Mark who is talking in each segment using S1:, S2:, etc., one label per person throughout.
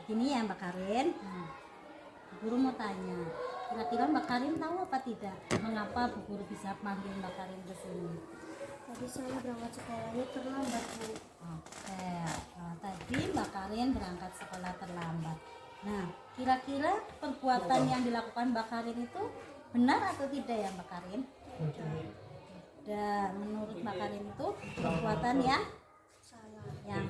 S1: Gini ya Mbak Karin, Bu Guru mau tanya, kira-kira Mbak Karin tahu apa tidak mengapa Bu Guru bisa panggil Mbak Karin ke sini?
S2: Tadi saya berangkat sekolahnya terlambat, Bu.
S1: Oke, tadi Mbak Karin berangkat sekolah terlambat. Nah, kira-kira perbuatan yang dilakukan Mbak Karin itu benar atau tidak ya Mbak Karin? Tidak. Menurut Mbak Karin itu perbuatan yang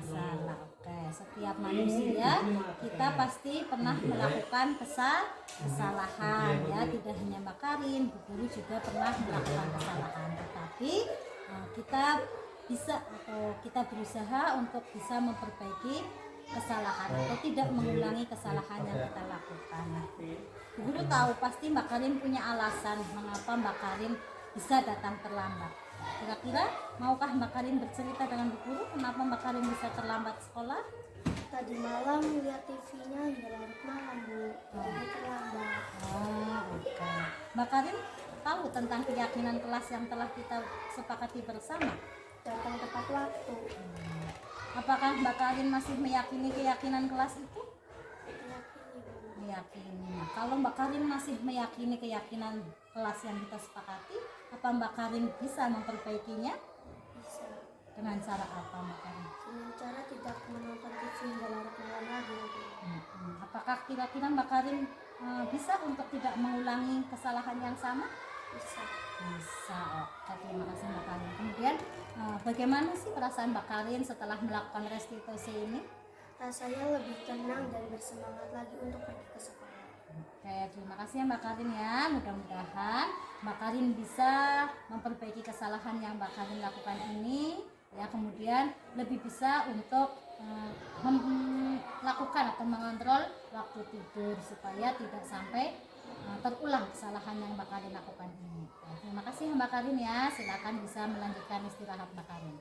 S1: salah. Oke, setiap manusia kita pasti pernah melakukan kesalahan ya. Tidak hanya Mbak Karin, Bu Guru juga pernah melakukan kesalahan. Tetapi kita bisa atau kita berusaha untuk bisa memperbaiki kesalahan atau tidak mengulangi kesalahan yang kita lakukan. Bu Guru tahu pasti Mbak Karin punya alasan mengapa Mbak Karin bisa datang terlambat. Kira-kira maukah Mbak Karin bercerita dengan Bu Guru kenapa Mbak Karin bisa terlambat sekolah?
S2: Tadi malam lihat TV-nya hingga larut malam, Bu. Jadi terlambat.
S1: Oke. Mbak Karin tahu tentang keyakinan kelas yang telah kita sepakati bersama?
S2: Datang tepat waktu.
S1: Apakah Mbak Karin masih meyakini keyakinan kelas itu?
S2: Meyakini, Bu.
S1: Meyakini. Kalau Mbak Karin masih meyakini keyakinan kelas yang kita sepakati, apa Mbak Karin bisa memperbaikinya?
S2: Bisa.
S1: Dengan cara apa Mbak Karin?
S2: Dengan cara tidak menonton TV hingga larut malam lagi, Bu.
S1: Apakah kira-kira Mbak Karin bisa untuk tidak mengulangi kesalahan yang sama?
S2: Bisa.
S1: Bisa. Oke, terima kasih Mbak Karin. Kemudian bagaimana sih perasaan Mbak Karin setelah melakukan restitusi ini?
S2: Rasanya lebih tenang dan bersemangat lagi untuk pergi ke sekolah.
S1: Oke, terima kasih ya Mbak Karin ya. Mudah-mudahan Mbak Karin bisa memperbaiki kesalahan yang Mbak Karin lakukan ini ya, kemudian lebih bisa untuk melakukan atau mengontrol waktu tidur supaya tidak sampai terulang kesalahan yang Mbak Karin lakukan ini. Ya, terima kasih Mbak Karin ya. Silakan bisa melanjutkan istirahat Mbak Karin.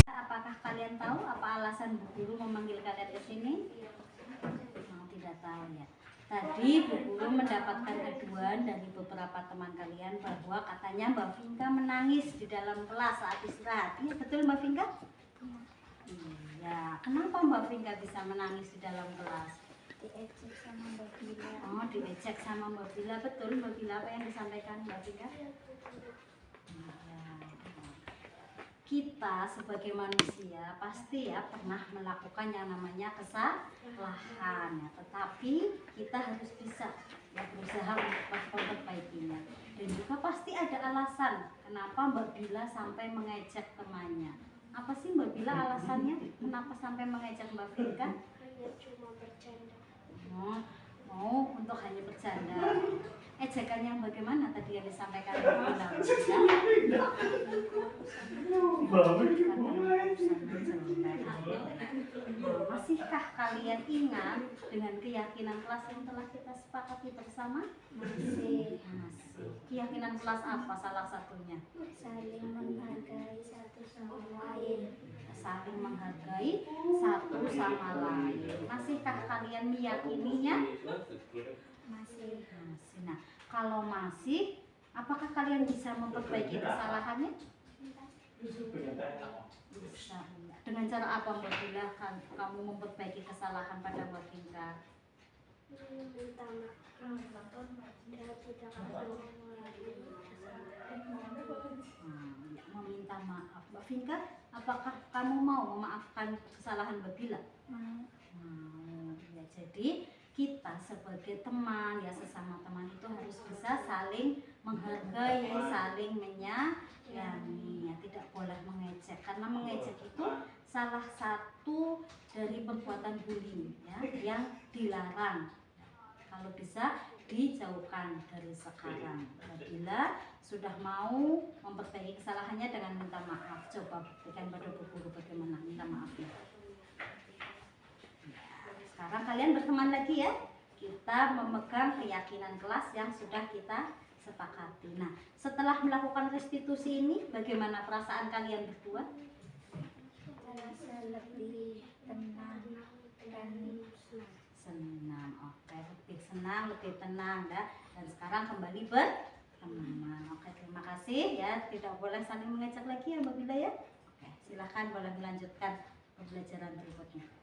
S1: Apakah kalian tahu apa alasan Bu Guru memanggil kalian ke sini? Tidak tahu ya. Tadi Bu Guru mendapatkan aduan dari beberapa teman kalian bahwa katanya Mbak Vinka menangis di dalam kelas saat istirahat. Iya betul Mbak Vinka? Iya. Kenapa Mbak Vinka bisa menangis di dalam kelas?
S2: Diejek sama Mbak Bila.
S1: Oh, diejek sama Mbak Bila. Betul Mbak Bila apa yang disampaikan Mbak Vinka? Kita sebagai manusia pasti ya pernah melakukan yang namanya kesalahan ya, tetapi kita harus bisa ya berusaha untuk memperbaikinya. Dan juga pasti ada alasan kenapa Mbak Bila sampai mengejek temannya. Apa sih Mbak Bila alasannya kenapa sampai mengejek Mbak Vinka?
S2: Hanya cuma bercanda.
S1: Mau untuk hanya bercanda. Ejekan yang bagaimana tadi yang disampaikan Mbak Bila? Masihkah kalian ingat dengan keyakinan kelas yang telah kita sepakati bersama? Masih. Keyakinan kelas apa salah satunya?
S2: Saling menghargai satu sama lain.
S1: Saling menghargai satu sama lain. Masihkah kalian meyakininya?
S2: Masih.
S1: Nah, kalau masih, apakah kalian bisa memperbaiki kesalahannya? Bisa. Dengan cara apa Mbak Bila kamu memperbaiki kesalahan pada Mbak Vinka?
S2: Minta maaf dan tidak mengulangi kesalahan.
S1: Ya, meminta maaf. Mbak Vinka, apakah kamu mau memaafkan kesalahan Mbak Bila? Mau. Ya, jadi kita sebagai teman ya, sesama teman itu harus bisa saling menghargai, saling menyayangi ya, tidak boleh mengejek karena mengejek itu salah satu dari perbuatan bullying ya yang dilarang. Kalau bisa dijauhkan dari sekarang. Bila sudah mau memperbaiki kesalahannya dengan minta maaf, coba buktikan pada Bu Guru bagaimana minta maafnya. Sekarang kalian berteman lagi ya. Kita memegang keyakinan kelas yang sudah kita sepakati. Nah, setelah melakukan restitusi ini, bagaimana perasaan kalian berdua?
S2: Merasa lebih tenang dan
S1: Senang, oke, lebih senang, lebih tenang, ya. Dan sekarang kembali berteman. Oke, terima kasih ya. Tidak boleh saling mengejek lagi ya Mbak Bila ya. Oke, silakan boleh dilanjutkan pembelajaran berikutnya.